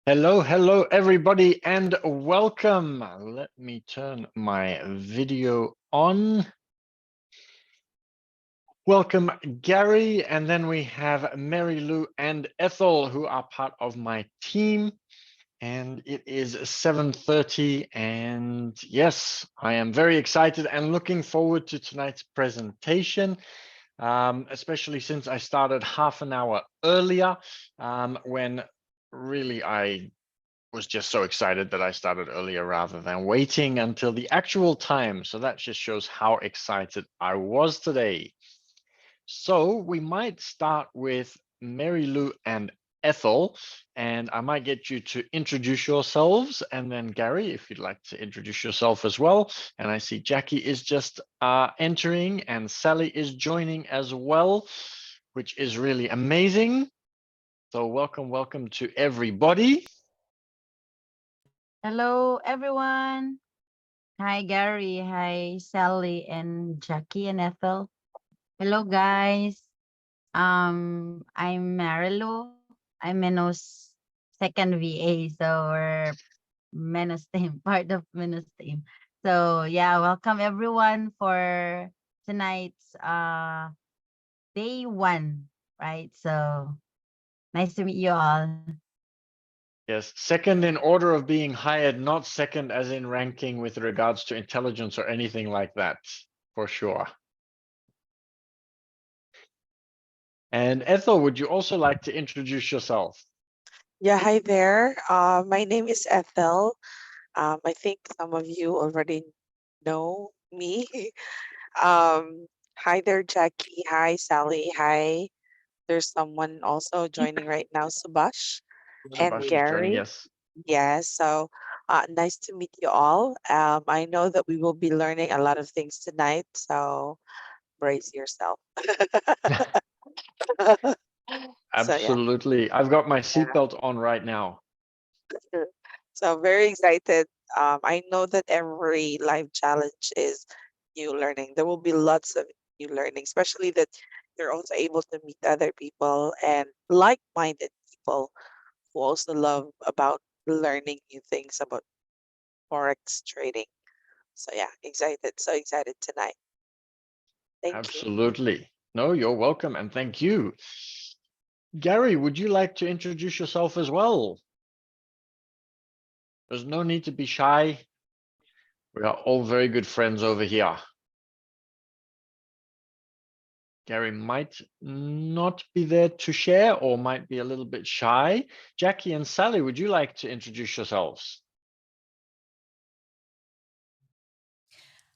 Hello, everybody, and welcome. Let me turn my video on. Welcome, Gary, and then we have Mary Lou and Ethel, who are part of my team. And it is 7:30, and yes, I am very excited and looking forward to tonight's presentation, especially since I started half an hour earlier, when really I was just so excited that I started earlier rather than waiting until the actual time. So that just shows how excited I was today. So we might start with Mary Lou and Ethel, and I might get you to introduce yourselves, and then Gary, if you'd like to introduce yourself as well. And I see Jackie is just entering, and Sally is joining as well, which is really amazing. So welcome to everybody. Hello, everyone. Hi, Gary. Hi, Sally and Jackie and Ethel. Hello, guys. I'm Marilu. I'm Menos second VA, so we're Menos team, part of Menos team. So yeah, welcome everyone for tonight's day one, right? So nice to meet you all. Yes, second in order of being hired, not second as in ranking with regards to intelligence or anything like that, for sure. And Ethel, would you also like to introduce yourself? Yeah, hi there. My name is Ethel. I think some of you already know me. Hi there, Jackie. Hi, Sally. Hi. There's someone also joining right now, Subash and Sebastian is joining, Gary. yes. Yes, so nice to meet you all. I know that we will be learning a lot of things tonight, so brace yourself. So yeah, Absolutely. I've got my yeah. seatbelt on right now. So very excited. I know that every live challenge is new learning. There will be lots of new learning, especially that you're also able to meet other people and like-minded people who also love about learning new things about Forex trading. So yeah, excited. So excited tonight. Thank you. Absolutely. No, you're welcome, and thank you. Gary, would you like to introduce yourself as well? There's no need to be shy. We are all very good friends over here. Gary might not be there to share or might be a little bit shy. Jackie and Sally, would you like to introduce yourselves?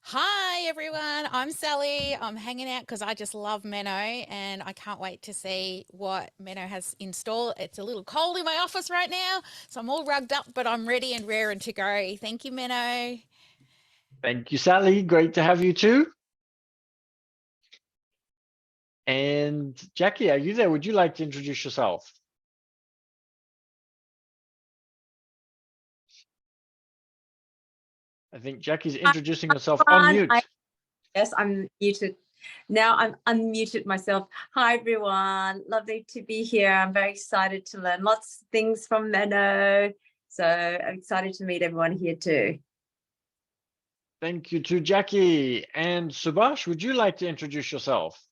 Hi everyone, I'm Sally. I'm hanging out because I just love Menno and I can't wait to see what Menno has in store. It's a little cold in my office right now, so I'm all rugged up, but I'm ready and raring to go. Thank you, Menno. Thank you, Sally. Great to have you too. And Jackie, are you there? Would you like to introduce yourself? I think Jackie's introducing herself on mute. Yes, I'm muted. Now I'm unmuted myself. Hi, everyone. Lovely to be here. I'm very excited to learn lots of things from Menno. So I'm excited to meet everyone here too. Thank you to Jackie. And Subhash, would you like to introduce yourself?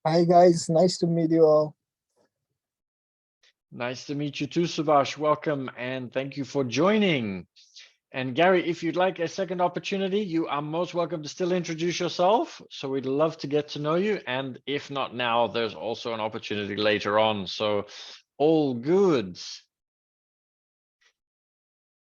Hi guys, nice to meet you all. Nice to meet you too, Subhash. Welcome and thank you for joining. And Gary, if you'd like a second opportunity, you are most welcome to still introduce yourself. So we'd love to get to know you. And if not now, there's also an opportunity later on. So all good.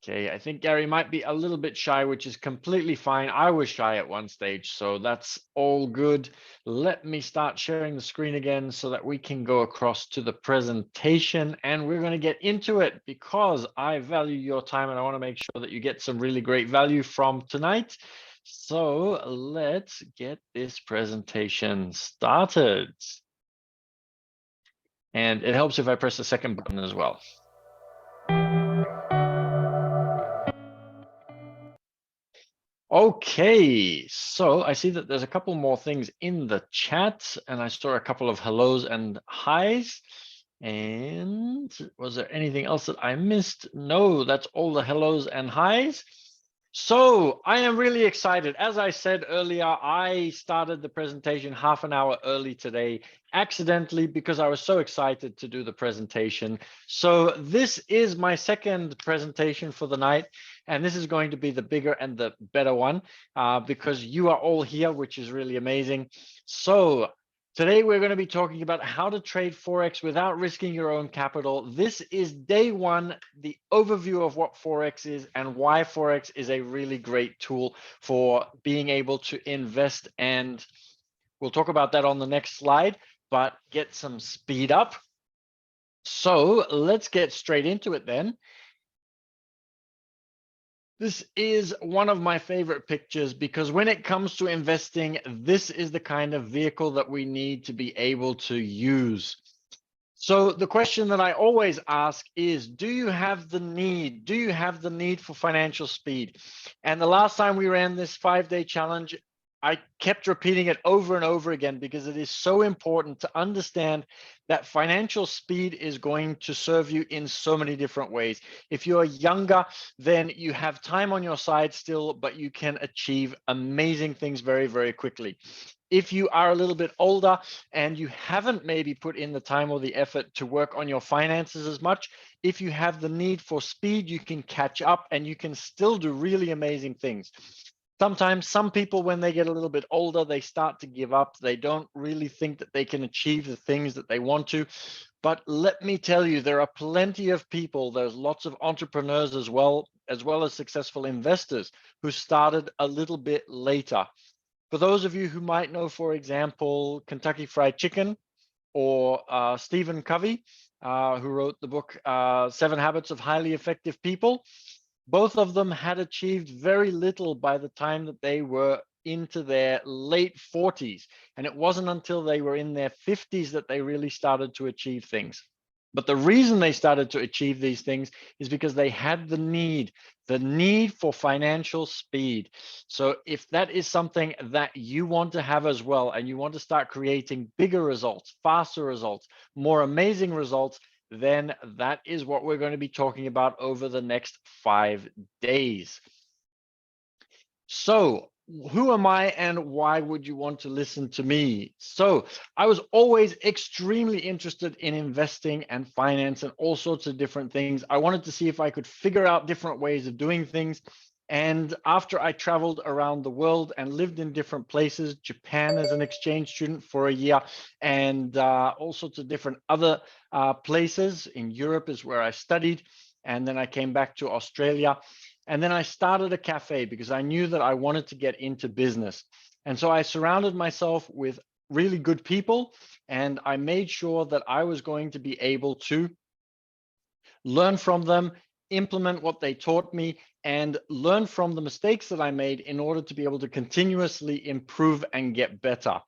Okay, I think Gary might be a little bit shy, which is completely fine. I was shy at one stage, so that's all good. Let me start sharing the screen again so that we can go across to the presentation, and we're going to get into it because I value your time and I want to make sure that you get some really great value from tonight. So let's get this presentation started. And it helps if I press the second button as well. Okay, so I see that there's a couple more things in the chat, and I saw a couple of hellos and highs. And was there anything else that I missed? No, that's all the hellos and highs. So I am really excited. As I said earlier, I started the presentation half an hour early today, accidentally, because I was so excited to do the presentation. So this is my second presentation for the night. And this is going to be the bigger and the better one because you are all here, which is really amazing. So today we're going to be talking about how to trade Forex without risking your own capital. This is day one, the overview of what Forex is and why Forex is a really great tool for being able to invest. And we'll talk about that on the next slide, but get some speed up. So let's get straight into it then. This is one of my favorite pictures because when it comes to investing, this is the kind of vehicle that we need to be able to use. So the question that I always ask is, do you have the need? Do you have the need for financial speed? And the last time we ran this 5-day challenge, I kept repeating it over and over again because it is so important to understand that financial speed is going to serve you in so many different ways. If you're younger, then you have time on your side still, but you can achieve amazing things very, very quickly. If you are a little bit older and you haven't maybe put in the time or the effort to work on your finances as much, if you have the need for speed, you can catch up and you can still do really amazing things. Sometimes some people, when they get a little bit older, they start to give up. They don't really think that they can achieve the things that they want to. But let me tell you, there are plenty of people, there's lots of entrepreneurs as well as successful investors who started a little bit later. For those of you who might know, for example, Kentucky Fried Chicken or Stephen Covey, who wrote the book 7 Habits of Highly Effective People, both of them had achieved very little by the time that they were into their late 40s. And it wasn't until they were in their 50s that they really started to achieve things. But the reason they started to achieve these things is because they had the need for financial speed. So if that is something that you want to have as well, and you want to start creating bigger results, faster results, more amazing results, then that is what we're going to be talking about over the next 5 days. So who am I and why would you want to listen to me? So I was always extremely interested in investing and finance and all sorts of different things. I wanted to see if I could figure out different ways of doing things. And after I traveled around the world and lived in different places, Japan as an exchange student for a year, and all sorts of different other places in Europe is where I studied. And then I came back to Australia. And then I started a cafe because I knew that I wanted to get into business. And so I surrounded myself with really good people, and I made sure that I was going to be able to learn from them, implement what they taught me, and learn from the mistakes that I made in order to be able to continuously improve and get better.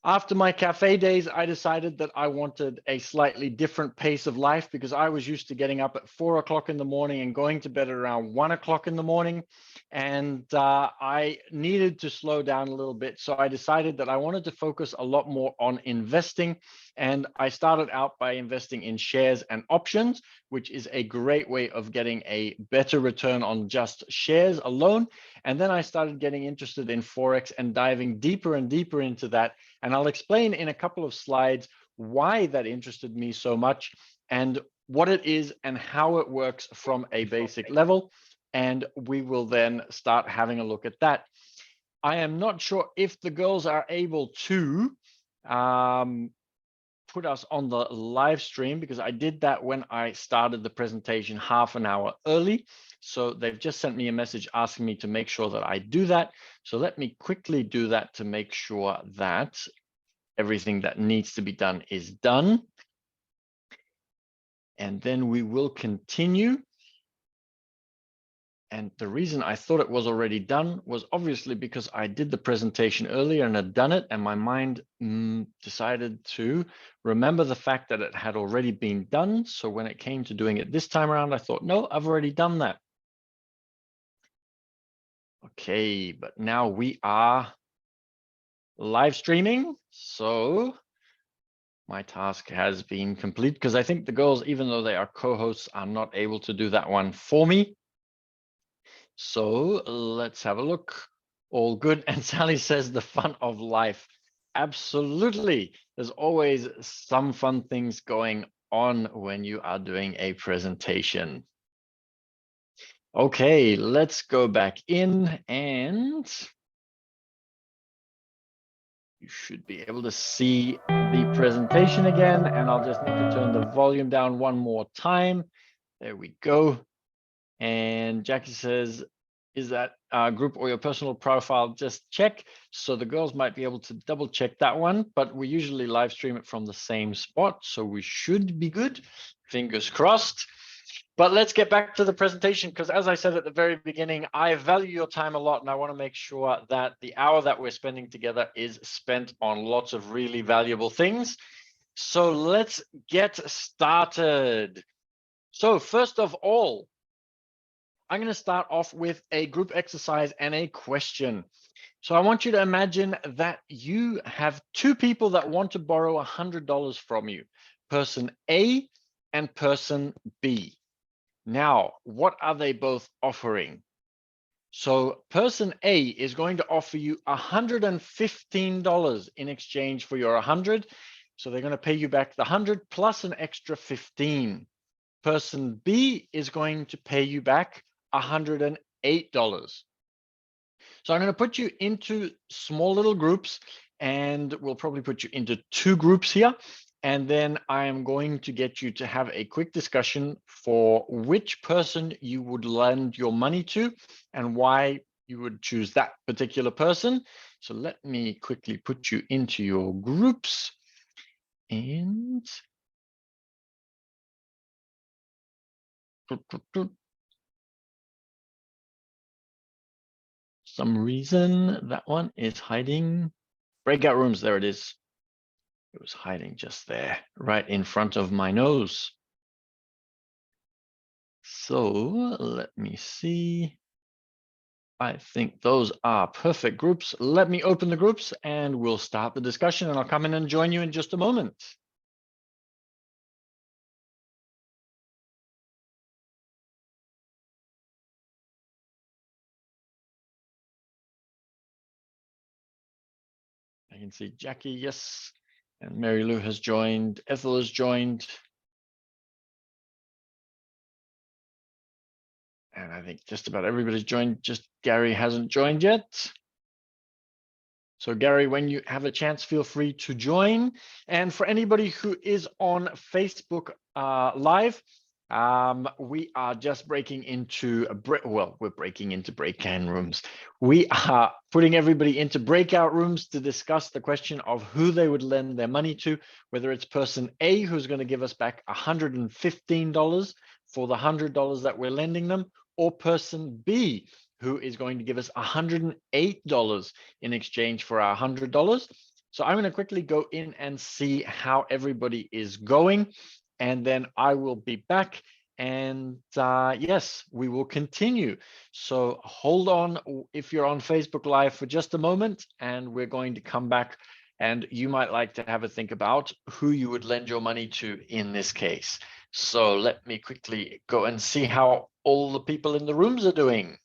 After my cafe days, I decided that I wanted a slightly different pace of life because I was used to getting up at 4 o'clock in the morning and going to bed around 1 o'clock in the morning. And I needed to slow down a little bit. So I decided that I wanted to focus a lot more on investing. And I started out by investing in shares and options, which is a great way of getting a better return on just shares alone. And then I started getting interested in Forex and diving deeper and deeper into that. And I'll explain in a couple of slides why that interested me so much and what it is and how it works from a basic level. And we will then start having a look at that. I am not sure if the girls are able to put us on the live stream, because I did that when I started the presentation half an hour early. So they've just sent me a message asking me to make sure that I do that. So let me quickly do that to make sure that everything that needs to be done is done. And then we will continue. And the reason I thought it was already done was obviously because I did the presentation earlier and had done it, and my mind decided to remember the fact that it had already been done. So when it came to doing it this time around, I thought, no, I've already done that. Okay, but now we are live streaming. So my task has been complete, because I think the girls, even though they are co-hosts, are not able to do that one for me. So let's have a look. All good. And Sally says the fun of life. Absolutely. There's always some fun things going on when you are doing a presentation. Okay, let's go back in, and you should be able to see the presentation again. And I'll just need to turn the volume down one more time. There we go. And Jackie says, is that group or your personal profile? Just check. So the girls might be able to double check that one, but we usually live stream it from the same spot. So we should be good. Fingers crossed. But let's get back to the presentation, because as I said at the very beginning, I value your time a lot, and I want to make sure that the hour that we're spending together is spent on lots of really valuable things. So let's get started. So first of all, I'm going to start off with a group exercise and a question. So I want you to imagine that you have two people that want to borrow $100 from you, person A and person B. Now, what are they both offering? So person A is going to offer you $115 in exchange for your 100. So they're going to pay you back the 100 plus an extra 15. Person B is going to pay you back $108. So I'm going to put you into small little groups, and we'll probably put you into two groups here. And then I am going to get you to have a quick discussion for which person you would lend your money to and why you would choose that particular person. So let me quickly put you into your groups. And some reason that one is hiding. Breakout rooms, there it is. It was hiding just there, right in front of my nose. So let me see. I think those are perfect groups. Let me open the groups and we'll start the discussion, and I'll come in and join you in just a moment. I can see Jackie, yes, and Mary Lou has joined. Ethel has joined. And I think just about everybody's joined, just Gary hasn't joined yet. So Gary, when you have a chance, feel free to join. And for anybody who is on Facebook Live, we are just breaking into we're breaking into break-in rooms. We are putting everybody into breakout rooms to discuss the question of who they would lend their money to, whether it's person A, who's going to give us back $115 for the $100 that we're lending them, or person B, who is going to give us $108 in exchange for our $100. So I'm going to quickly go in and see how everybody is going, and then I will be back. And yes, we will continue. So hold on if you're on Facebook Live for just a moment, and we're going to come back. And you might like to have a think about who you would lend your money to in this case. So let me quickly go and see how all the people in the rooms are doing.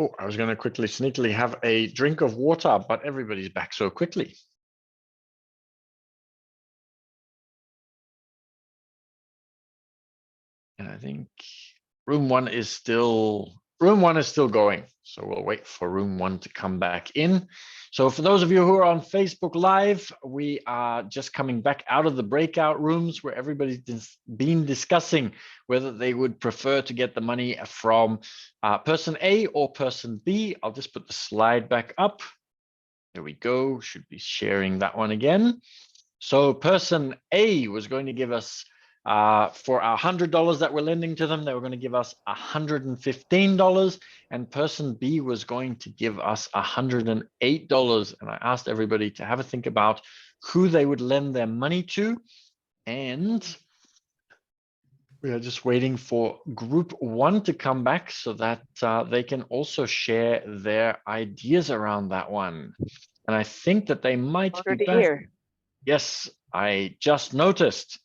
Oh, I was going to quickly sneakily have a drink of water, but everybody's back so quickly. And I think room one is still going. So we'll wait for room one to come back in. So for those of you who are on Facebook Live, we are just coming back out of the breakout rooms where everybody's been discussing whether they would prefer to get the money from person A or person B. I'll just put the slide back up. There we go. Should be sharing that one again. So person A was going to give us for our $100 that we're lending to them, they were going to give us $115, and person B was going to give us $108. And I asked everybody to have a think about who they would lend their money to. And we are just waiting for group one to come back so that they can also share their ideas around that one. And I think that they might be Already back. here. Yes, I just noticed.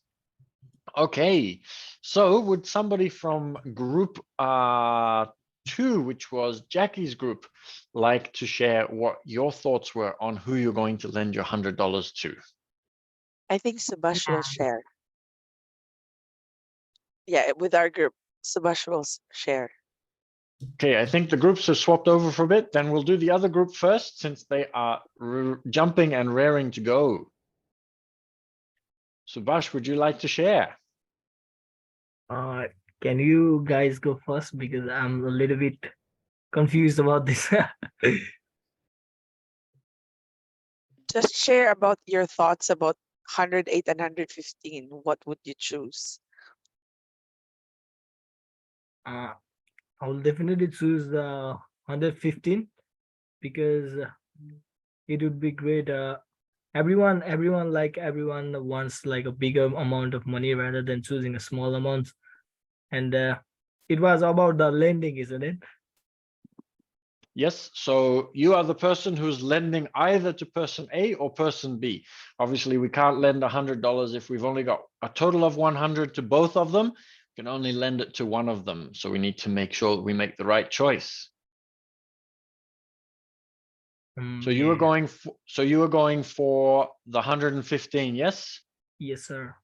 Okay, so would somebody from group two, which was Jackie's group, like to share what your thoughts were on who you're going to lend your $100 to? I think Subash Yeah. will share. Yeah, with our group, Subash will share. Okay, I think the groups have swapped over for a bit. Then we'll do the other group first since they are jumping and raring to go. Subhash, would you like to share? Uh, can you guys go first because I'm a little bit confused about this. Just share about your thoughts about 108 and 115. What would you choose? I'll definitely choose the 115 because it would be great. Everyone wants like a bigger amount of money rather than choosing a small amount. And it was about the lending, isn't it? Yes, so you are the person who's lending either to person A or person B. Obviously, we can't lend $100 if we've only got a total of 100 to both of them. We can only lend it to one of them. So we need to make sure that we make the right choice. So you were Yeah. going for the 115, yes? Yes, sir.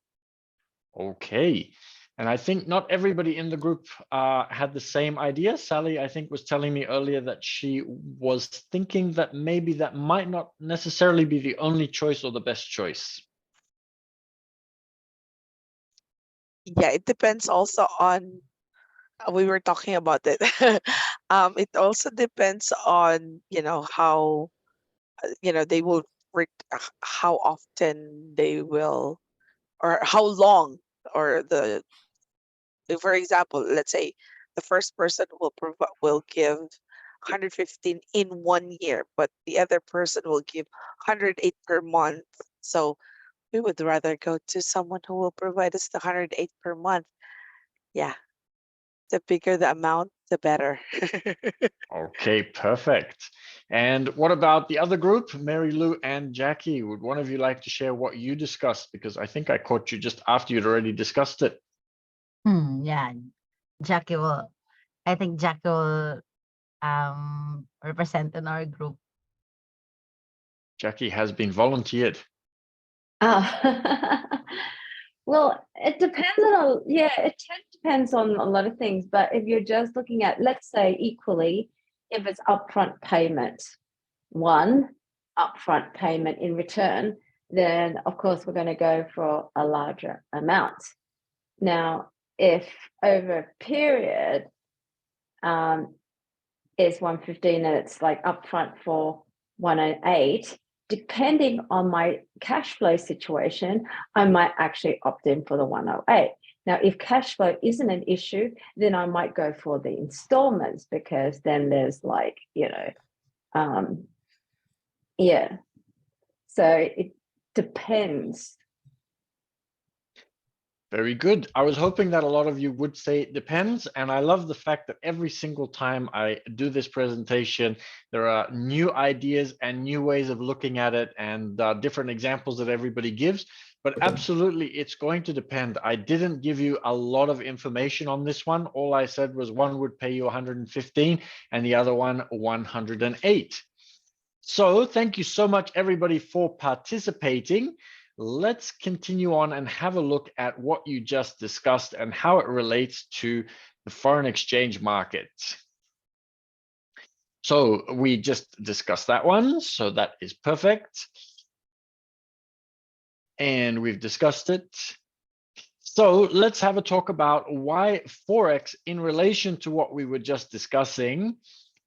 Okay. And I think not everybody in the group had the same idea. Sally, I think, was telling me earlier that she was thinking that maybe that might not necessarily be the only choice or the best choice. Yeah, it depends also on, we were talking about it. It also depends on, how, they will, how often they will, or how long, or for example, let's say the first person will give 115 in 1 year, but the other person will give 108 per month. So we would rather go to someone who will provide us the 108 per month. Yeah, the bigger the amount, the better. Okay, perfect. And what about the other group, Mary Lou and Jackie? Would one of you like to share what you discussed? Because I think I caught you just after you'd already discussed it. Yeah, Jackie will. I think Jackie will represent in our group. Jackie has been volunteered. Oh. Well, it depends on, depends on a lot of things. But if you're just looking at, let's say, equally, if it's upfront payment, one upfront payment in return, then of course we're going to go for a larger amount. Now, if over a period is 115 and it's like upfront for 108, depending on my cash flow situation, I might actually opt in for the 108. Now, if cash flow isn't an issue, then I might go for the installments because then there's like, yeah. So it depends. Very good. I was hoping that a lot of you would say it depends. And I love the fact that every single time I do this presentation, there are new ideas and new ways of looking at it and different examples that everybody gives. But absolutely, it's going to depend. I didn't give you a lot of information on this one. All I said was one would pay you 115 and the other one 108. So thank you so much, everybody, for participating. Let's continue on and have a look at what you just discussed and how it relates to the foreign exchange market. So we just discussed that one, so that is perfect. And we've discussed it. So let's have a talk about why Forex in relation to what we were just discussing,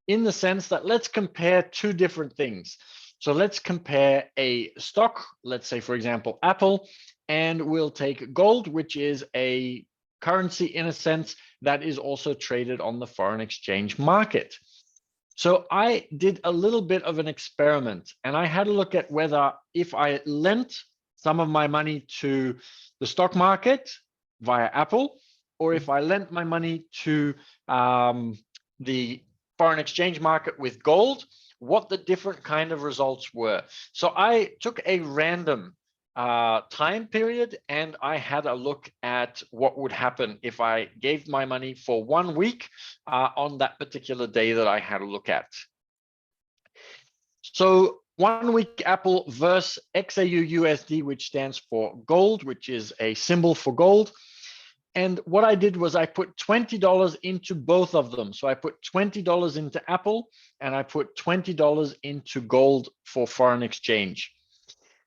in the sense that let's compare two different things. So let's compare a stock, let's say, for example, Apple, and we'll take gold, which is a currency in a sense that is also traded on the foreign exchange market. So I did a little bit of an experiment and I had a look at whether if I lent some of my money to the stock market via Apple, or if I lent my money to the foreign exchange market with gold, what the different kind of results were. So I took a random time period and I had a look at what would happen if I gave my money for 1 week on that particular day that I had a look at. So 1 week Apple versus XAU USD, which stands for gold, which is a symbol for gold. And what I did was I put $20 into both of them. So I put $20 into Apple and I put $20 into gold for foreign exchange.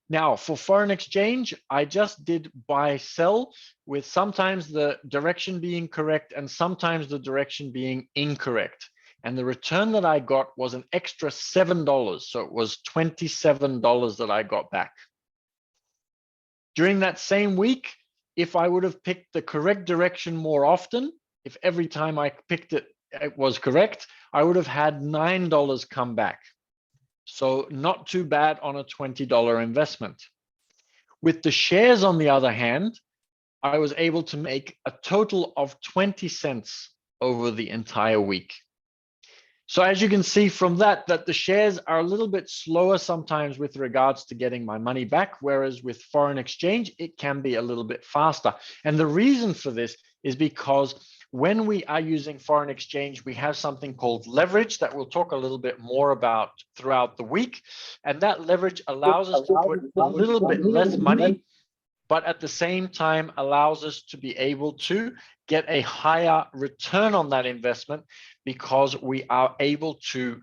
Now, for foreign exchange, I just did buy sell with sometimes the direction being correct and sometimes the direction being incorrect. And the return that I got was an extra $7. So it was $27 that I got back. During that same week, if I would have picked the correct direction more often, if every time I picked it, it was correct, I would have had $9 come back. So not too bad on a $20 investment. With the shares, on the other hand, I was able to make a total of 20 cents over the entire week. So as you can see from that the shares are a little bit slower sometimes with regards to getting my money back, whereas with foreign exchange, it can be a little bit faster. And the reason for this is because when we are using foreign exchange, we have something called leverage that we'll talk a little bit more about throughout the week. And that leverage allows us to put a little bit less money, but at the same time allows us to be able to get a higher return on that investment because we are able to,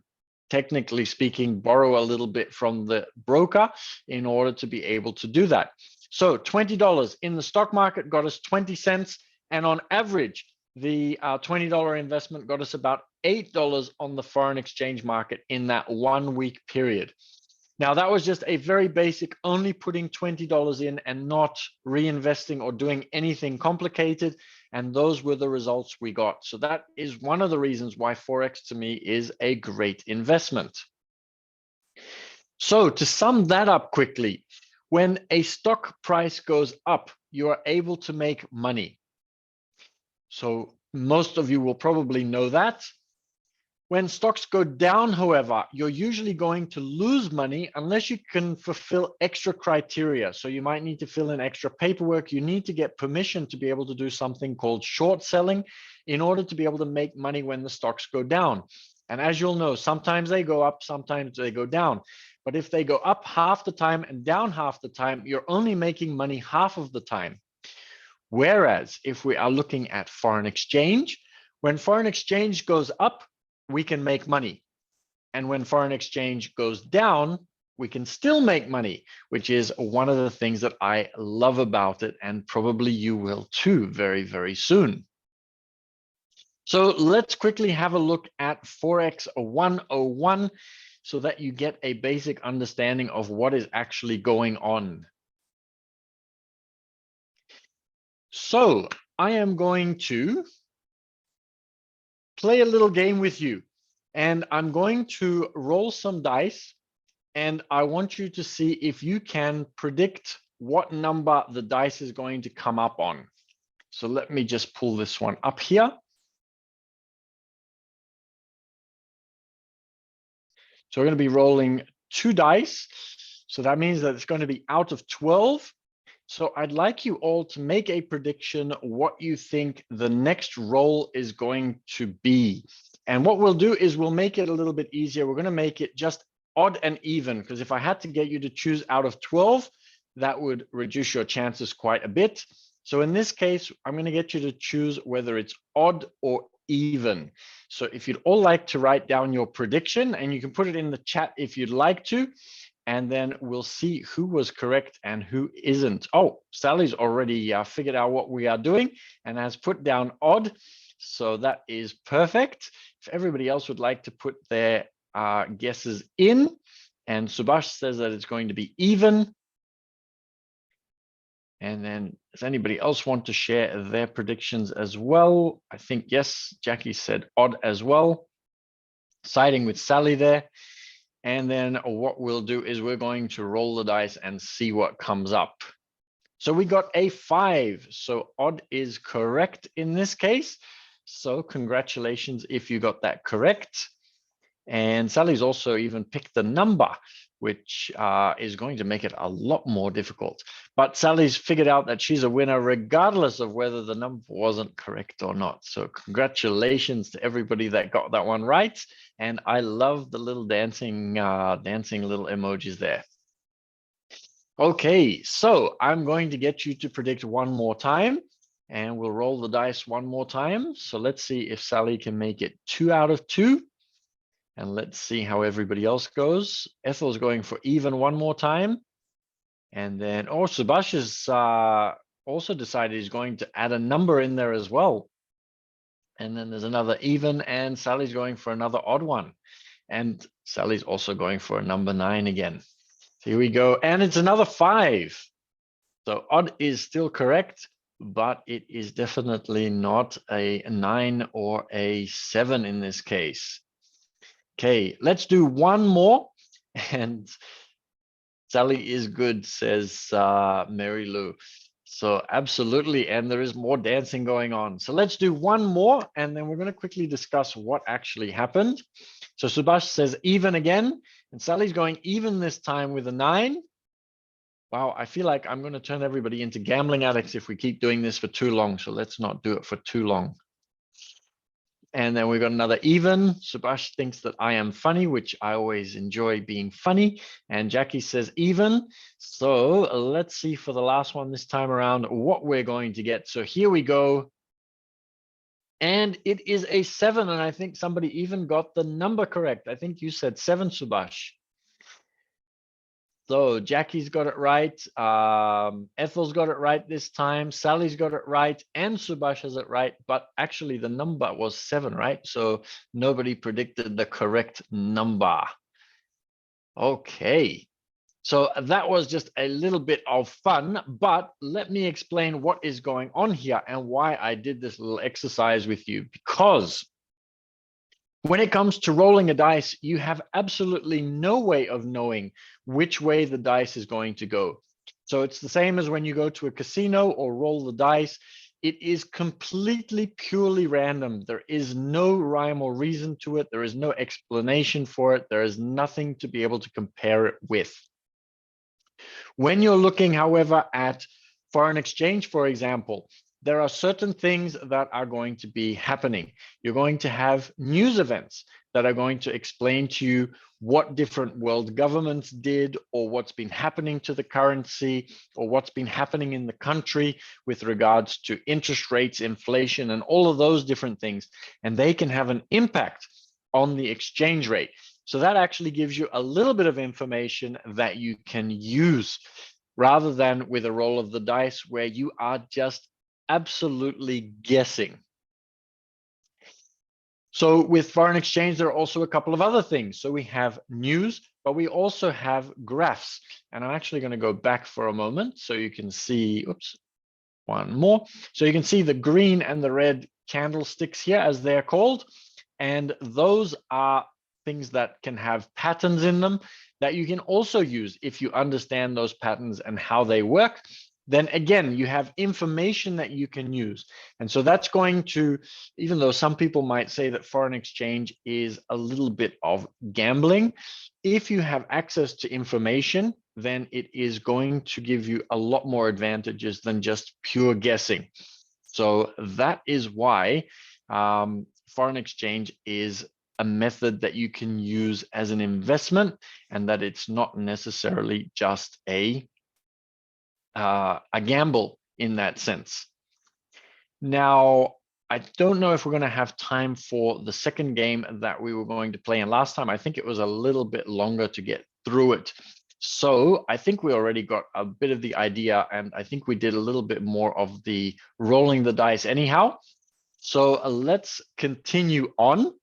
technically speaking, borrow a little bit from the broker in order to be able to do that. So $20 in the stock market got us 20 cents. And on average, the $20 investment got us about $8 on the foreign exchange market in that 1 week period. Now, that was just a very basic, only putting $20 in and not reinvesting or doing anything complicated. And those were the results we got. So that is one of the reasons why Forex to me is a great investment. So to sum that up quickly, when a stock price goes up, you are able to make money. So most of you will probably know that. When stocks go down, however, you're usually going to lose money unless you can fulfill extra criteria. So you might need to fill in extra paperwork. You need to get permission to be able to do something called short selling in order to be able to make money when the stocks go down. And as you'll know, sometimes they go up, sometimes they go down. But if they go up half the time and down half the time, you're only making money half of the time. Whereas if we are looking at foreign exchange, when foreign exchange goes up, we can make money. And when foreign exchange goes down, we can still make money, which is one of the things that I love about it. And probably you will too very, very soon. So let's quickly have a look at Forex 101 so that you get a basic understanding of what is actually going on. So I am going to play a little game with you, and I'm going to roll some dice, and I want you to see if you can predict what number the dice is going to come up on. So let me just pull this one up here. So we're going to be rolling 2 dice. So that means that it's going to be out of 12. So I'd like you all to make a prediction what you think the next roll is going to be. And what we'll do is we'll make it a little bit easier. We're going to make it just odd and even, because if I had to get you to choose out of 12, that would reduce your chances quite a bit. So in this case, I'm going to get you to choose whether it's odd or even. So if you'd all like to write down your prediction, and you can put it in the chat if you'd like to, and then we'll see who was correct and who isn't. Oh, Sally's already figured out what we are doing and has put down odd. So that is perfect. If everybody else would like to put their guesses in, and Subhash says that it's going to be even. And then does anybody else want to share their predictions as well? I think, yes, Jackie said odd as well, siding with Sally there. And then what we'll do is we're going to roll the dice and see what comes up. So we got a 5. So odd is correct in this case. So congratulations if you got that correct. And Sally's also even picked the number, which is going to make it a lot more difficult. But Sally's figured out that she's a winner regardless of whether the number wasn't correct or not. So congratulations to everybody that got that one right. And I love the little dancing little emojis there. Okay, so I'm going to get you to predict one more time, and we'll roll the dice one more time. So let's see if Sally can make it 2 out of 2. And let's see how everybody else goes. Ethel's going for even one more time. And then, oh, Subhash has also decided he's going to add a number in there as well. And then there's another even, and Sally's going for another odd one. And Sally's also going for a number 9 again. So here we go. And it's another 5. So odd is still correct, but it is definitely not a 9 or a 7 in this case. Okay, let's do one more. And Sally is good, says Mary Lou. So absolutely, and there is more dancing going on. So let's do one more, and then we're going to quickly discuss what actually happened. So Subhash says even again, and Sally's going even this time with a 9. Wow, I feel like I'm going to turn everybody into gambling addicts if we keep doing this for too long. So let's not do it for too long. And then we've got another even. Subhash thinks that I am funny, which I always enjoy being funny. And Jackie says even. So let's see for the last one this time around what we're going to get. So here we go. And it is a 7. And I think somebody even got the number correct. I think you said 7, Subhash. So Jackie's got it right. Ethel's got it right this time. Sally's got it right. And Subhash has it right. But actually the number was 7, right? So nobody predicted the correct number. Okay. So that was just a little bit of fun. But let me explain what is going on here and why I did this little exercise with you. Because when it comes to rolling a dice, you have absolutely no way of knowing which way the dice is going to go. So it's the same as when you go to a casino or roll the dice. It is completely purely random. There is no rhyme or reason to it. There is no explanation for it. There is nothing to be able to compare it with. When you're looking, however, at foreign exchange, for example, there are certain things that are going to be happening. You're going to have news events that are going to explain to you what different world governments did, or what's been happening to the currency, or what's been happening in the country with regards to interest rates, inflation, and all of those different things. And they can have an impact on the exchange rate. So that actually gives you a little bit of information that you can use, rather than with a roll of the dice where you are just absolutely guessing. So with foreign exchange, there are also a couple of other things. So we have news, but we also have graphs. And I'm actually going to go back for a moment so you can see, oops, one more. So you can see the green and the red candlesticks here, as they're called. And those are things that can have patterns in them that you can also use if you understand those patterns and how they work. Then again, you have information that you can use. And so that's going to, even though some people might say that foreign exchange is a little bit of gambling, if you have access to information, then it is going to give you a lot more advantages than just pure guessing. So that is why foreign exchange is a method that you can use as an investment, and that it's not necessarily just a gamble in that sense. Now, I don't know if we're going to have time for the second game that we were going to play. And last time, I think it was a little bit longer to get through it. So I think we already got a bit of the idea, and I think we did a little bit more of the rolling the dice anyhow. So let's continue on.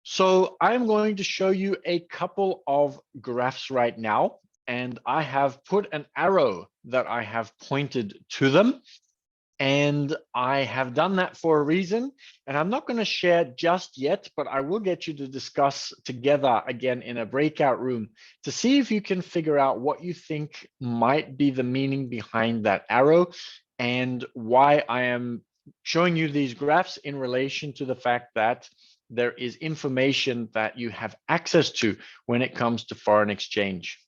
So I'm going to show you a couple of graphs right now, and I have put an arrow that I have pointed to them. And I have done that for a reason, and I'm not going to share just yet, but I will get you to discuss together again in a breakout room to see if you can figure out what you think might be the meaning behind that arrow, and why I am showing you these graphs in relation to the fact that there is information that you have access to when it comes to foreign exchange.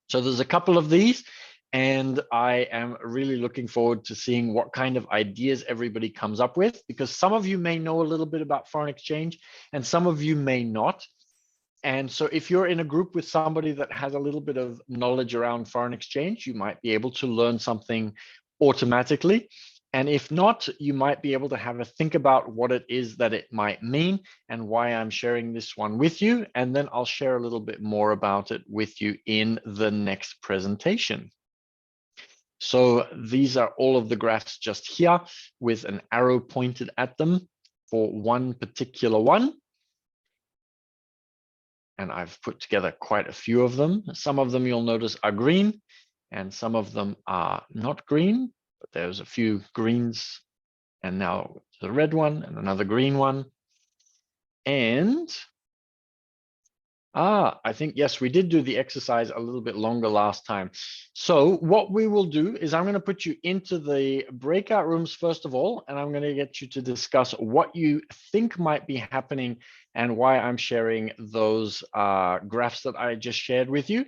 So there's a couple of these, and I am really looking forward to seeing what kind of ideas everybody comes up with, because some of you may know a little bit about foreign exchange and some of you may not. And so if you're in a group with somebody that has a little bit of knowledge around foreign exchange, you might be able to learn something automatically. And if not, you might be able to have a think about what it is that it might mean and why I'm sharing this one with you. And then I'll share a little bit more about it with you in the next presentation. So these are all of the graphs just here with an arrow pointed at them for one particular one. And I've put together quite a few of them. Some of them you'll notice are green and some of them are not green, but there's a few greens and now the red one and another green one. And I think, yes, we did do the exercise a little bit longer last time. So what we will do is I'm going to put you into the breakout rooms first of all, and I'm going to get you to discuss what you think might be happening and why I'm sharing those graphs that I just shared with you.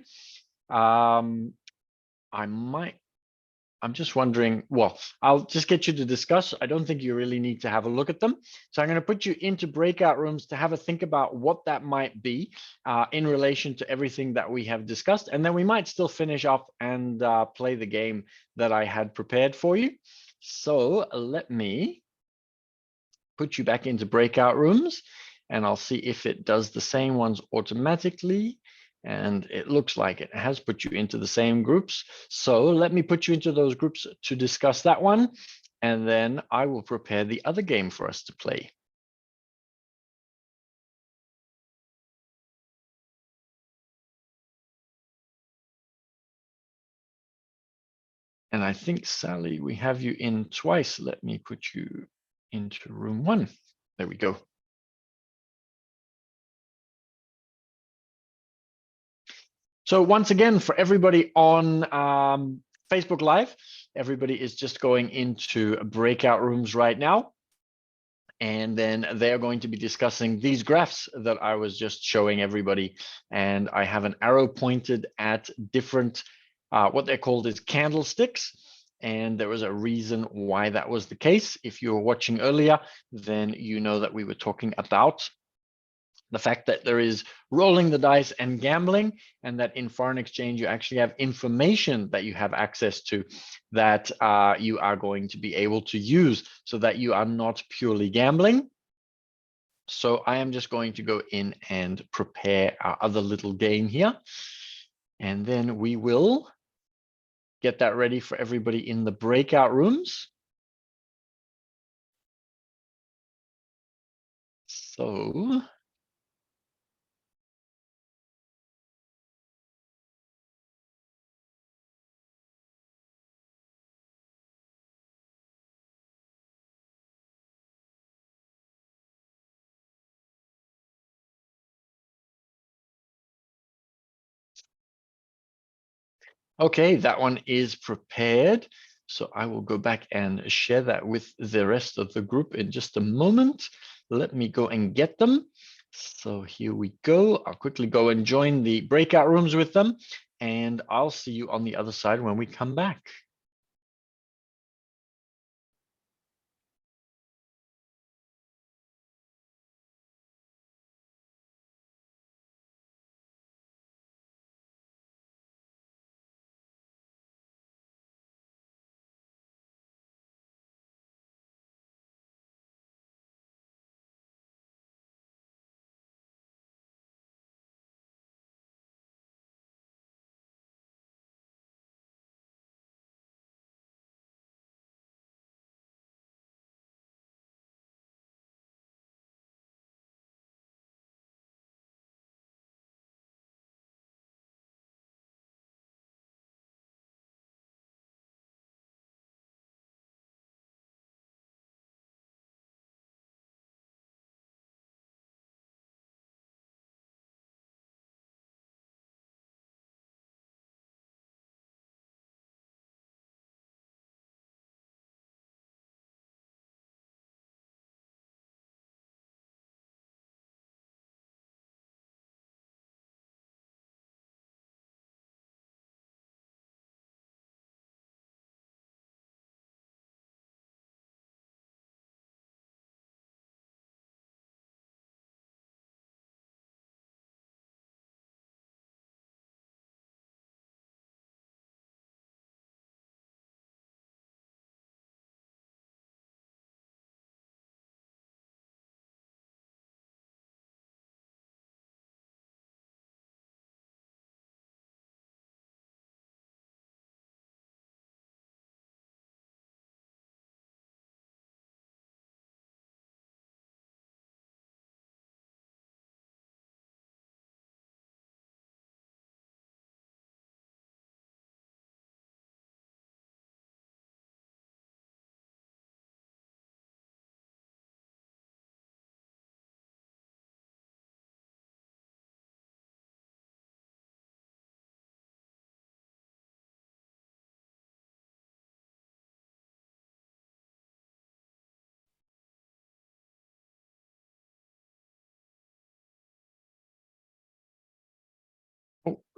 I'm just wondering, well, I'll just get you to discuss. I don't think you really need to have a look at them. So I'm going to put you into breakout rooms to have a think about what that might be in relation to everything that we have discussed. And then we might still finish up and play the game that I had prepared for you. So let me put you back into breakout rooms and I'll see if it does the same ones automatically. And it looks like it has put you into the same groups. So let me put you into those groups to discuss that one. And then I will prepare the other game for us to play. And I think, Sally, we have you in twice. Let me put you into room 1. There we go. So once again, for everybody on Facebook Live, everybody is just going into breakout rooms right now. And then they're going to be discussing these graphs that I was just showing everybody. And I have an arrow pointed at different, what they're called is candlesticks. And there was a reason why that was the case. If you were watching earlier, then you know that we were talking about the fact that there is rolling the dice and gambling, and that in foreign exchange, you actually have information that you have access to that you are going to be able to use so that you are not purely gambling. So I am just going to go in and prepare our other little game here. And then we will get that ready for everybody in the breakout rooms. So okay, that one is prepared. So I will go back and share that with the rest of the group in just a moment. Let me go and get them. So here we go. I'll quickly go and join the breakout rooms with them, and I'll see you on the other side when we come back.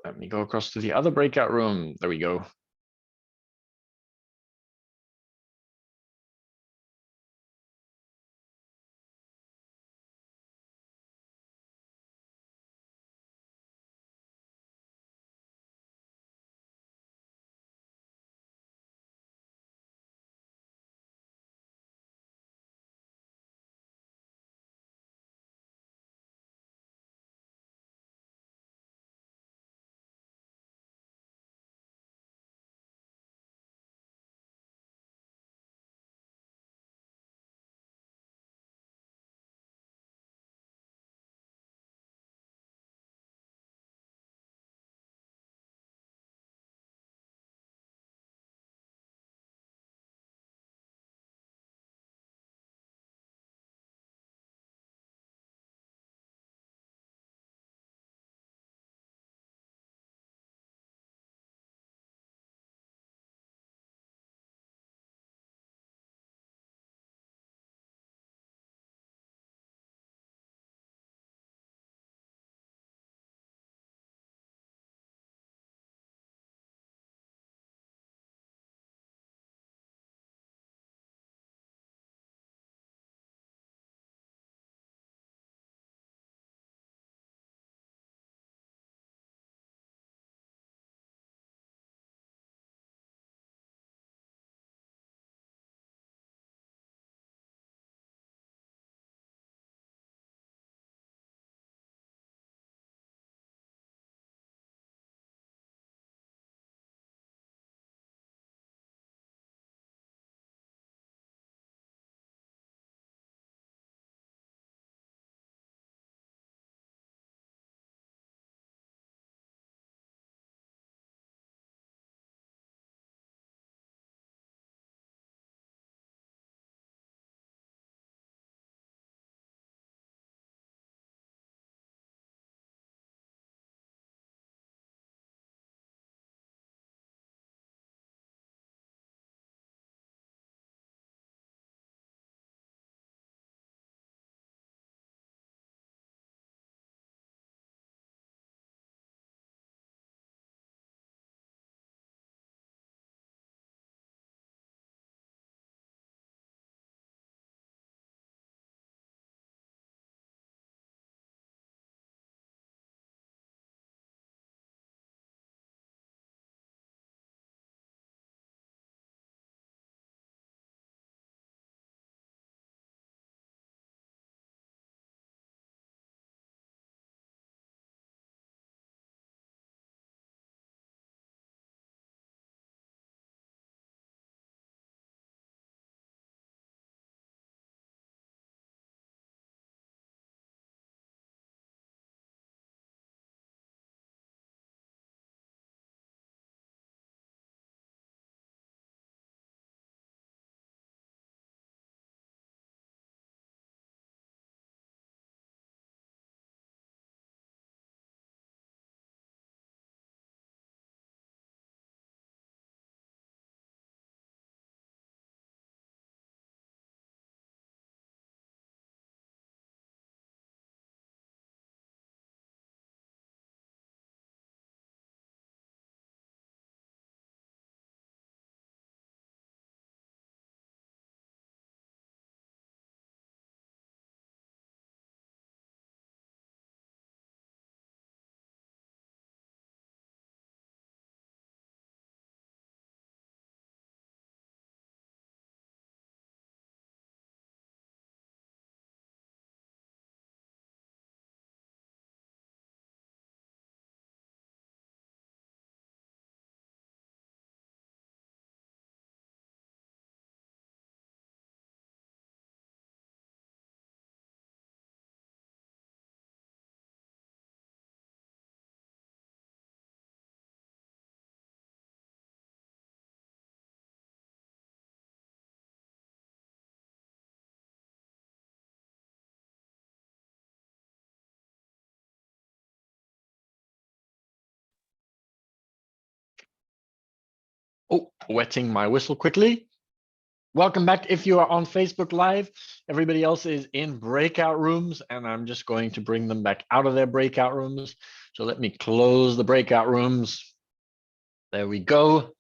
Let me go across to the other breakout room. There we go. Oh, wetting my whistle quickly. Welcome back. If you are on Facebook Live, everybody else is in breakout rooms, and I'm just going to bring them back out of their breakout rooms. So let me close the breakout rooms. There we go.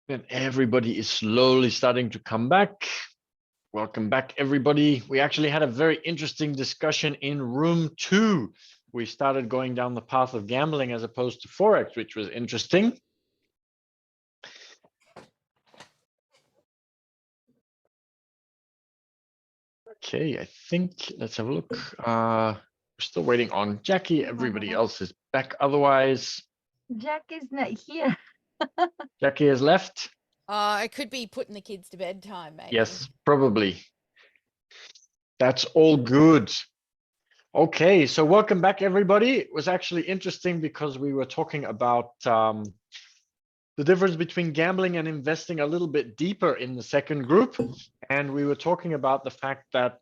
And everybody is slowly starting to come back. Welcome back, everybody. We actually had a very interesting discussion in room 2. We started going down the path of gambling as opposed to Forex, which was interesting. Okay, I think, let's have a look. We're still waiting on Jackie. Everybody else is back otherwise. Jack is not here. Jackie has left. It could be putting the kids to bedtime, maybe. Yes, probably. That's all good. Okay, so welcome back, everybody. It was actually interesting because we were talking about the difference between gambling and investing a little bit deeper in the second group. And we were talking about the fact that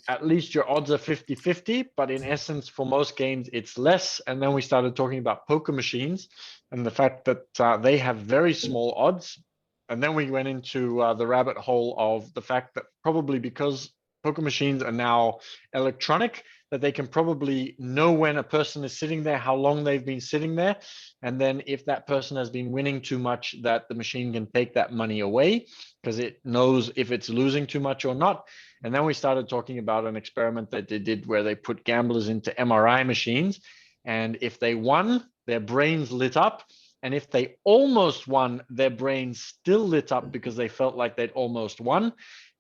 at least your odds are 50-50, but in essence, for most games, it's less. And then we started talking about poker machines and the fact that they have very small odds. And then we went into the rabbit hole of the fact that probably because poker machines are now electronic, that they can probably know when a person is sitting there, how long they've been sitting there. And then if that person has been winning too much, that the machine can take that money away because it knows if it's losing too much or not. And then we started talking about an experiment that they did where they put gamblers into MRI machines. And if they won, their brains lit up. And if they almost won, their brains still lit up because they felt like they'd almost won.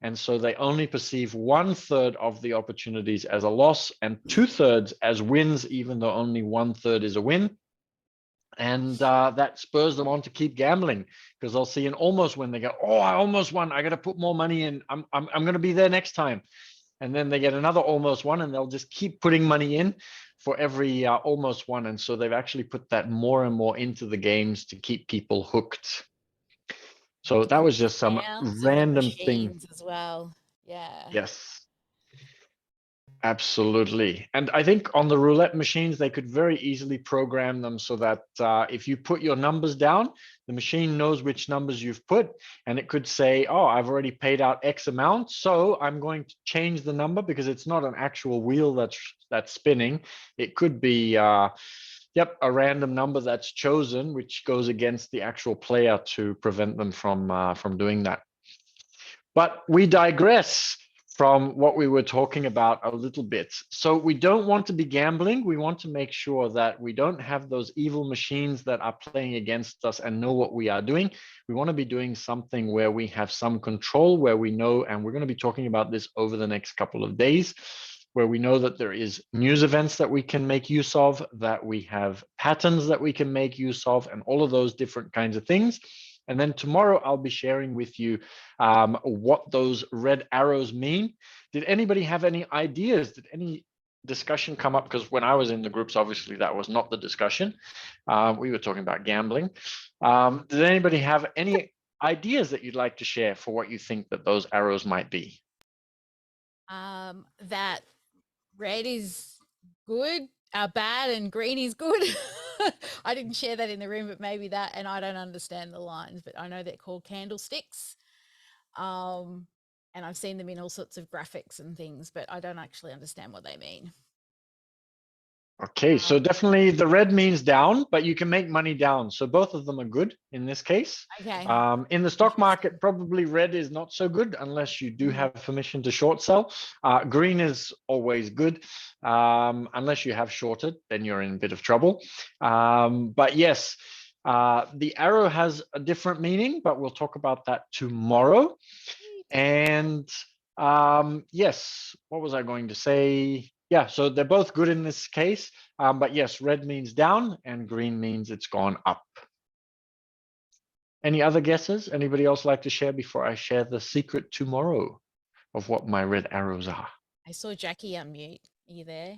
And so they only perceive 1/3 of the opportunities as a loss and 2/3 as wins, even though only 1/3 is a win. And that spurs them on to keep gambling because they'll see an almost win. They go, oh, I almost won. I got to put more money in. I'm going to be there next time. And then they get another almost one, and they'll just keep putting money in for every almost one. And so they've actually put that more and more into the games to keep people hooked. So that was just some Sounds of the random thing. machines as well. Yeah. Yes. Absolutely. And I think on the roulette machines, they could very easily program them so that if you put your numbers down, the machine knows which numbers you've put. And it could say, oh, I've already paid out X amount, so I'm going to change the number because it's not an actual wheel that's spinning. It could be, yep, a random number that's chosen, which goes against the actual player to prevent them from doing that. But we digress from what we were talking about a little bit. So we don't want to be gambling. We want to make sure that we don't have those evil machines that are playing against us and know what we are doing. We want to be doing something where we have some control, where we know, and we're going to be talking about this over the next couple of days, where we know that there is news events that we can make use of, that we have patterns that we can make use of, and all of those different kinds of things. And then tomorrow I'll be sharing with you what those red arrows mean. Did anybody have any ideas? Did any discussion come up? Because when I was in the groups, obviously that was not the discussion. We were talking about gambling. Did anybody have any ideas that you'd like to share for what you think that those arrows might be? That red is good, bad, and green is good. I didn't share that in the room, but maybe that, and I don't understand the lines, but I know they're called candlesticks. And I've seen them in all sorts of graphics and things, but I don't actually understand what they mean. Okay, so definitely the red means down, but you can make money down. So both of them are good in this case. Okay. In the stock market, probably red is not so good unless you do have permission to short sell. Green is always good. Unless you have shorted, then you're in a bit of trouble. But yes, the arrow has a different meaning, but we'll talk about that tomorrow. And yes, what was I going to say? Yeah, so they're both good in this case. But yes, red means down and green means it's gone up. Any other guesses? Anybody else like to share before I share the secret tomorrow of what my red arrows are? I saw Jackie unmute. Are you there?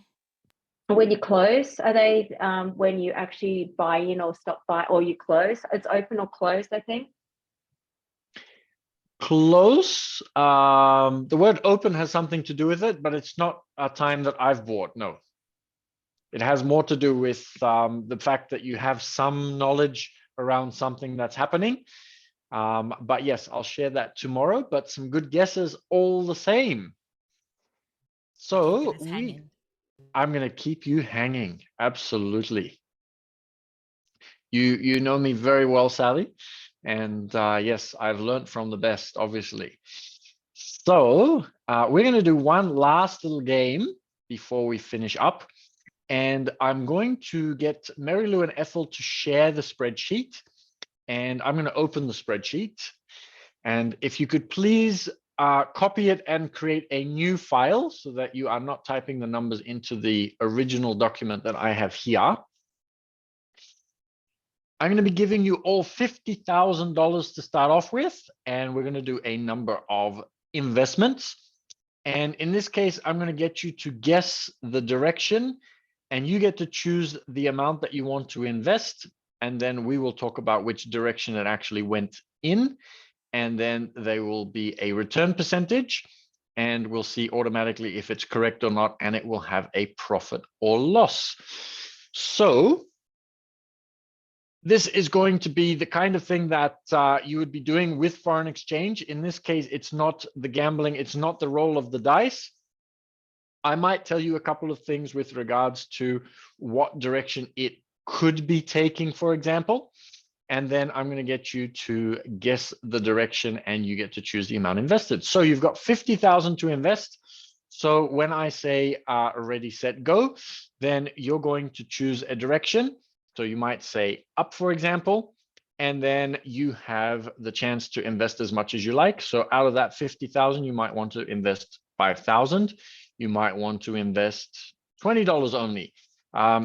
When you close, are they when you actually buy in or stop buy, or you close? It's open or closed, I think. Close. The word open has something to do with it, but it's not a time that I've bought. No. It has more to do with the fact that you have some knowledge around something that's happening. But yes, I'll share that tomorrow, but some good guesses all the same. So Keeping us hanging. I'm going to keep you hanging. Absolutely. You know me very well, Sally. And yes, I've learned from the best, obviously. So we're going to do one last little game before we finish up. And I'm going to get Mary Lou and Ethel to share the spreadsheet. And I'm going to open the spreadsheet. And if you could please copy it and create a new file so that you are not typing the numbers into the original document that I have here. I'm going to be giving you all $50,000 to start off with, and we're going to do a number of investments. And in this case, I'm going to get you to guess the direction, and you get to choose the amount that you want to invest. And then we will talk about which direction it actually went in. And then there will be a return percentage, and we'll see automatically if it's correct or not, and it will have a profit or loss. So this is going to be the kind of thing that you would be doing with foreign exchange. In this case, it's not the gambling, it's not the roll of the dice. I might tell you a couple of things with regards to what direction it could be taking, for example. And then I'm going to get you to guess the direction, and you get to choose the amount invested. So you've got 50,000 to invest. So when I say ready, set, go, then you're going to choose a direction. So you might say up, for example, and then you have the chance to invest as much as you like. So out of that 50,000, you might want to invest 5,000. You might want to invest $20 only.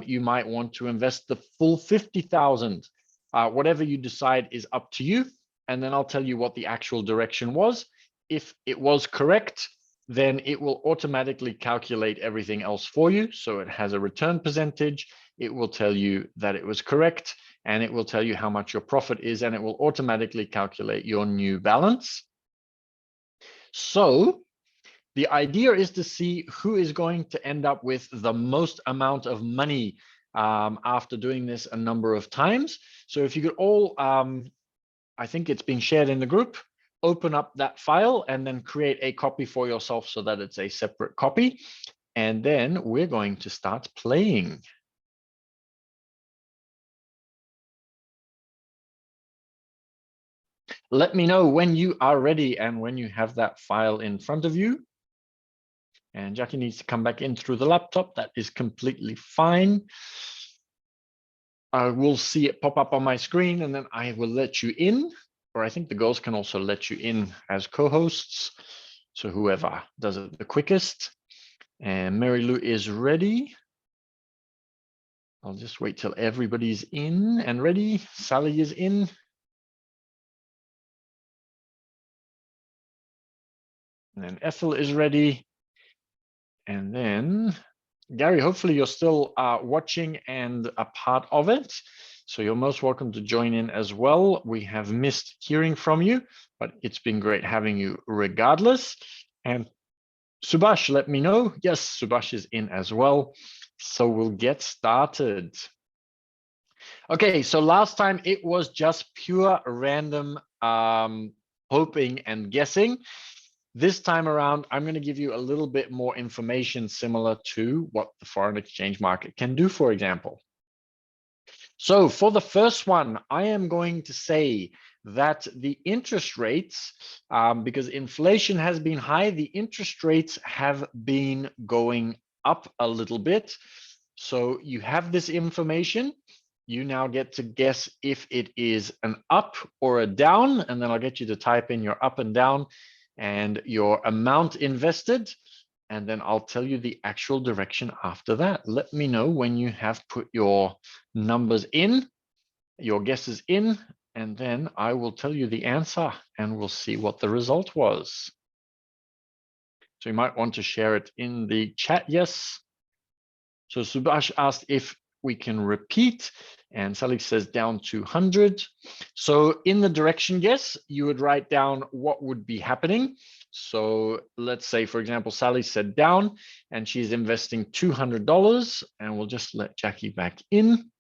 You might want to invest the full 50,000. Whatever you decide is up to you. And then I'll tell you what the actual direction was. If it was correct, then it will automatically calculate everything else for you. So it has a return percentage. It will tell you that it was correct, and it will tell you how much your profit is, and it will automatically calculate your new balance. So the idea is to see who is going to end up with the most amount of money after doing this a number of times. So if you could all, I think it's being shared in the group, open up that file and then create a copy for yourself so that it's a separate copy. And then we're going to start playing. Let me know when you are ready and when you have that file in front of you. And Jackie needs to come back in through the laptop. That is completely fine. I will see it pop up on my screen, and then I will let you in, or I think the girls can also let you in as co-hosts. So whoever does it the quickest. And Mary Lou is ready. I'll just wait till everybody's in and ready. Sally is in. And then Ethel is ready. And then Gary, hopefully you're still watching and a part of it. So you're most welcome to join in as well. We have missed hearing from you, but it's been great having you regardless. And Subhash, let me know. Yes, Subhash is in as well. So we'll get started. Okay, so last time it was just pure random hoping and guessing. This time around, I'm going to give you a little bit more information similar to what the foreign exchange market can do, for example. So for the first one, I am going to say that the interest rates, because inflation has been high, the interest rates have been going up a little bit. So you have this information. You now get to guess if it is an up or a down, and then I'll get you to type in your up and down and your amount invested, and then I'll tell you the actual direction after that. Let me know when you have put your numbers in, your guesses in, and then I will tell you the answer and we'll see what the result was. So you might want to share it in the chat, yes. So Subhash asked if we can repeat. And Sally says down 200. So in the direction guess, you would write down what would be happening. So let's say, for example, Sally said down and she's investing $200, and we'll just let Jackie back in.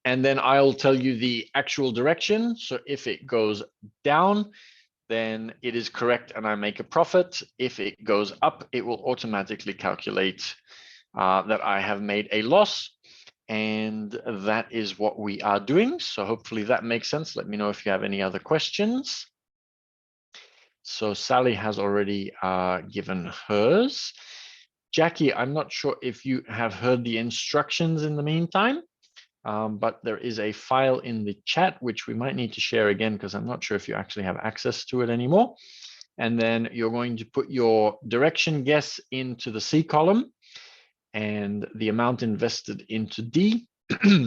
And then I'll tell you the actual direction. So if it goes down, then it is correct and I make a profit. If it goes up, it will automatically calculate that I have made a loss. And that is what we are doing. So hopefully that makes sense. Let me know if you have any other questions. So Sally has already given hers. Jackie, I'm not sure if you have heard the instructions in the meantime, but there is a file in the chat, which we might need to share again, because I'm not sure if you actually have access to it anymore. And then you're going to put your direction guess into the C column and the amount invested into D.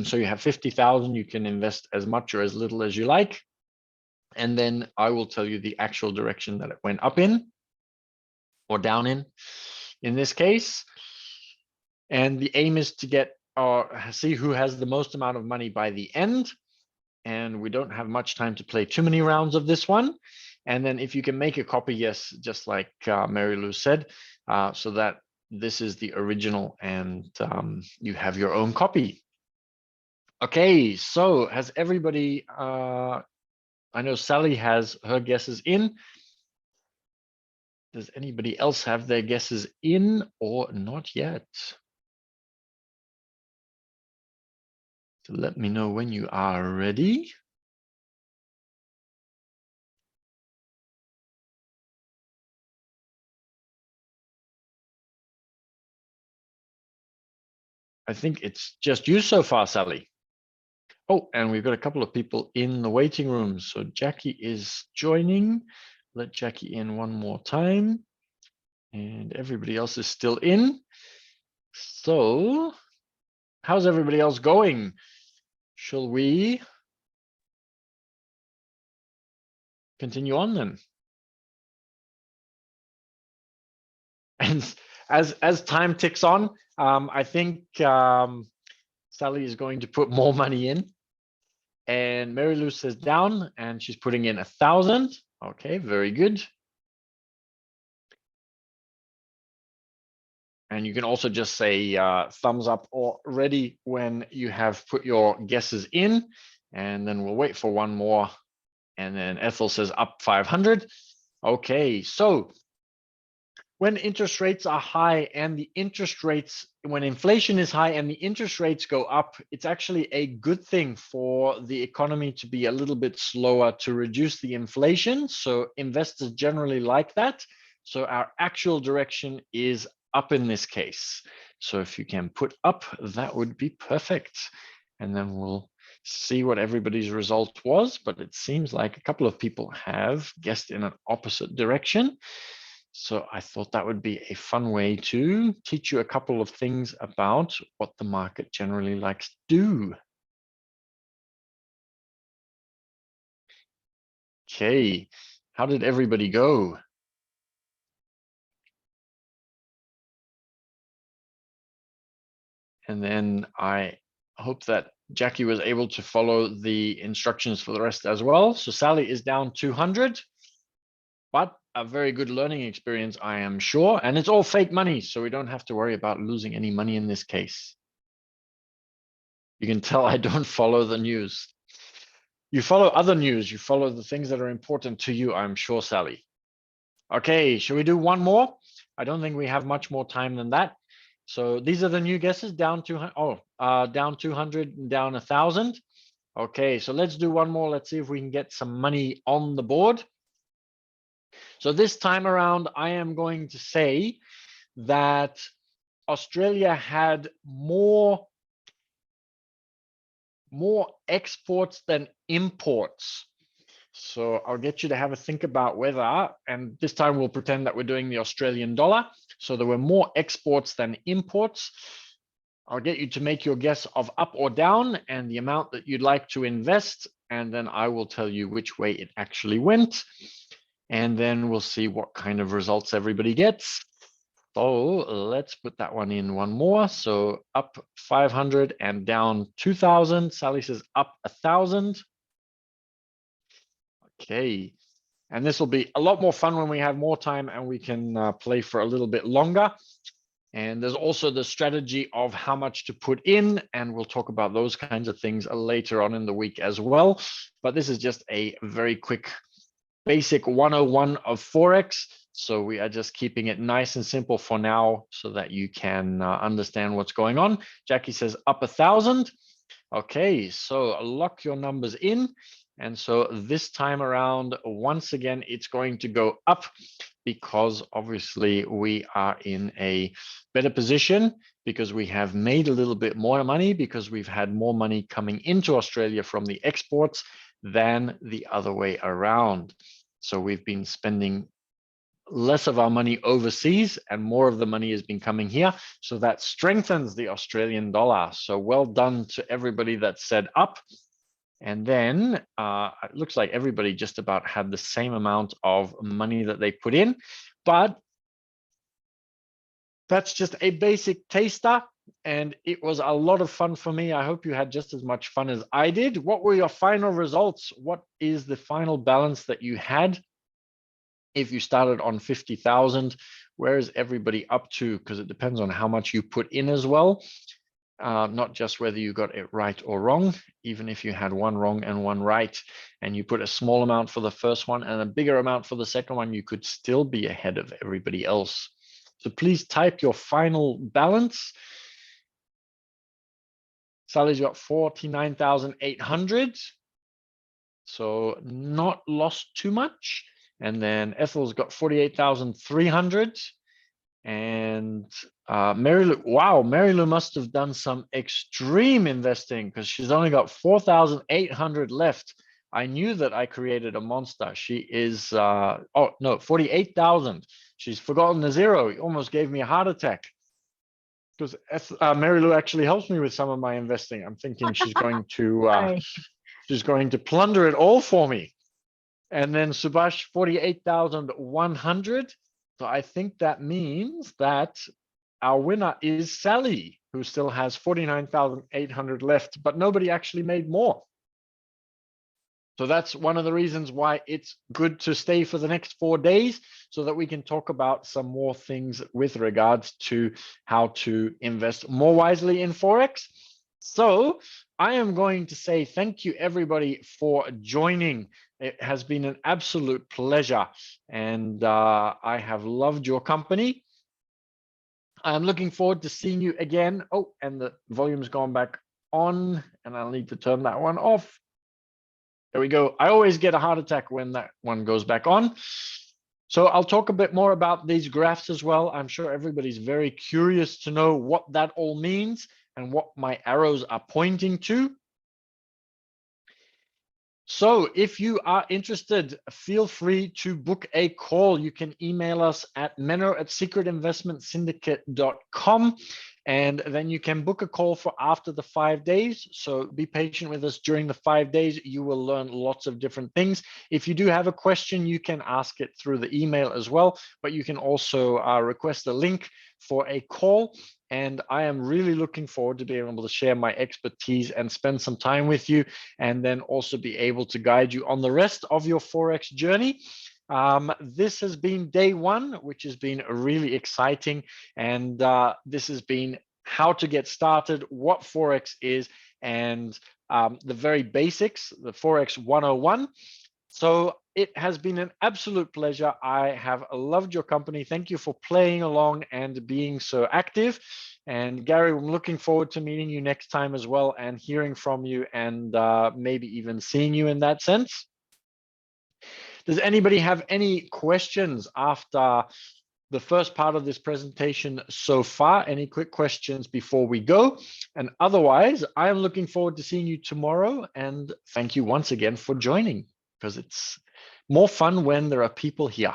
So you have 50,000, you can invest as much or as little as you like. And then I will tell you the actual direction that it went up in or down in this case. And the aim is to get or see who has the most amount of money by the end. And we don't have much time to play too many rounds of this one. And then if you can make a copy, yes, just like Mary Lou said, so that this is the original and you have your own copy. Okay, so has everybody, I know Sally has her guesses in. Does anybody else have their guesses in or not yet? So let me know when you are ready. I think it's just you so far, Sally. Oh, and we've got a couple of people in the waiting room. So Jackie is joining. Let Jackie in one more time. And everybody else is still in. So how's everybody else going? Shall we continue on then? And as time ticks on, I think Sally is going to put more money in. And Mary Lou says down, and she's putting in 1,000. Okay, very good. And you can also just say thumbs up or ready when you have put your guesses in. And then we'll wait for one more. And then Ethel says up 500. Okay, so when interest rates are high and the interest rates, when inflation is high and the interest rates go up, it's actually a good thing for the economy to be a little bit slower to reduce the inflation. So investors generally like that. So our actual direction is up in this case. So if you can put up, that would be perfect. And then we'll see what everybody's result was, but it seems like a couple of people have guessed in an opposite direction. So I thought that would be a fun way to teach you a couple of things about what the market generally likes to do. Okay, how did everybody go? And then I hope that Jackie was able to follow the instructions for the rest as well. So Sally is down 200, but a very good learning experience, I am sure. And it's all fake money, so we don't have to worry about losing any money in this case. You can tell I don't follow the news. You follow other news, you follow the things that are important to you, I'm sure, Sally. Okay, shall we do one more? I don't think we have much more time than that. So these are the new guesses, down 200, down 200 and down 1,000. Okay, so let's do one more. Let's see if we can get some money on the board. So this time around, I am going to say that Australia had more exports than imports. So I'll get you to have a think about whether, and this time we'll pretend that we're doing the Australian dollar. So there were more exports than imports. I'll get you to make your guess of up or down and the amount that you'd like to invest. And then I will tell you which way it actually went. And then we'll see what kind of results everybody gets. So let's put that one in one more. So up 500 and down 2,000. Sally says up 1,000. Okay. And this will be a lot more fun when we have more time and we can play for a little bit longer. And there's also the strategy of how much to put in, and we'll talk about those kinds of things later on in the week as well. But this is just a very quick basic 101 of Forex. So we are just keeping it nice and simple for now so that you can understand what's going on. Jackie says up 1,000. Okay, so lock your numbers in. And so this time around, once again, it's going to go up because obviously we are in a better position because we have made a little bit more money because we've had more money coming into Australia from the exports than the other way around. So we've been spending less of our money overseas and more of the money has been coming here. So that strengthens the Australian dollar. So well done to everybody that said up. And then it looks like everybody just about had the same amount of money that they put in, but that's just a basic taster. And it was a lot of fun for me. I hope you had just as much fun as I did. What were your final results? What is the final balance that you had? If you started on 50,000, where is everybody up to? Because it depends on how much you put in as well. Not just whether you got it right or wrong, even if you had one wrong and one right, and you put a small amount for the first one and a bigger amount for the second one, you could still be ahead of everybody else. So please type your final balance. Sally's got 49,800. So not lost too much. And then Ethel's got 48,300. And Mary Lou, wow, Mary Lou must have done some extreme investing because she's only got 4,800 left. I knew that I created a monster. She is, oh no, 48,000. She's forgotten the zero. It almost gave me a heart attack because Mary Lou actually helps me with some of my investing. I'm thinking she's going to plunder it all for me. And then Subhash, 48,100. So I think that means that our winner is Sally, who still has 49,800 left, but nobody actually made more. So that's one of the reasons why it's good to stay for the next 4 days so that we can talk about some more things with regards to how to invest more wisely in Forex. So I am going to say thank you, everybody, for joining. It has been an absolute pleasure, and I have loved your company. I'm looking forward to seeing you again. Oh, and the volume's gone back on, and I'll need to turn that one off. There we go. I always get a heart attack when that one goes back on. So I'll talk a bit more about these graphs as well. I'm sure everybody's very curious to know what that all means and what my arrows are pointing to. So if you are interested, feel free to book a call. You can email us at menno@secretinvestmentsyndicate.com, and then you can book a call for after the 5 days. So be patient with us during the 5 days. You will learn lots of different things. If you do have a question, you can ask it through the email as well, but you can also request a link for a call. And I am really looking forward to being able to share my expertise and spend some time with you, and then also be able to guide you on the rest of your Forex journey. This has been day one, which has been really exciting. And this has been how to get started, what Forex is, and the very basics, the Forex 101. So it has been an absolute pleasure. I have loved your company. Thank you for playing along and being so active. And Gary, I'm looking forward to meeting you next time as well and hearing from you and maybe even seeing you in that sense. Does anybody have any questions after the first part of this presentation so far? Any quick questions before we go? And otherwise, I am looking forward to seeing you tomorrow. And thank you once again for joining, because it's more fun when there are people here.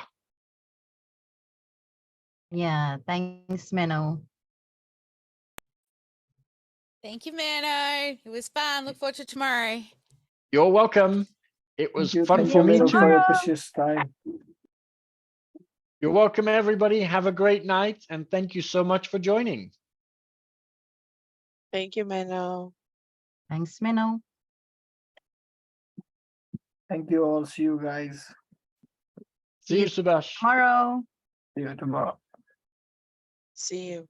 Yeah, thanks, Menno. Thank you, Mano. It was fun. Look forward to tomorrow. You're welcome. It was fun Thank for you, me Menno, too. for your precious time. You're welcome, everybody. Have a great night, and thank you so much for joining. Thank you, Menno. Thanks, Menno. Thank you all. See you guys. See you, Subash. Tomorrow. See you tomorrow. See you.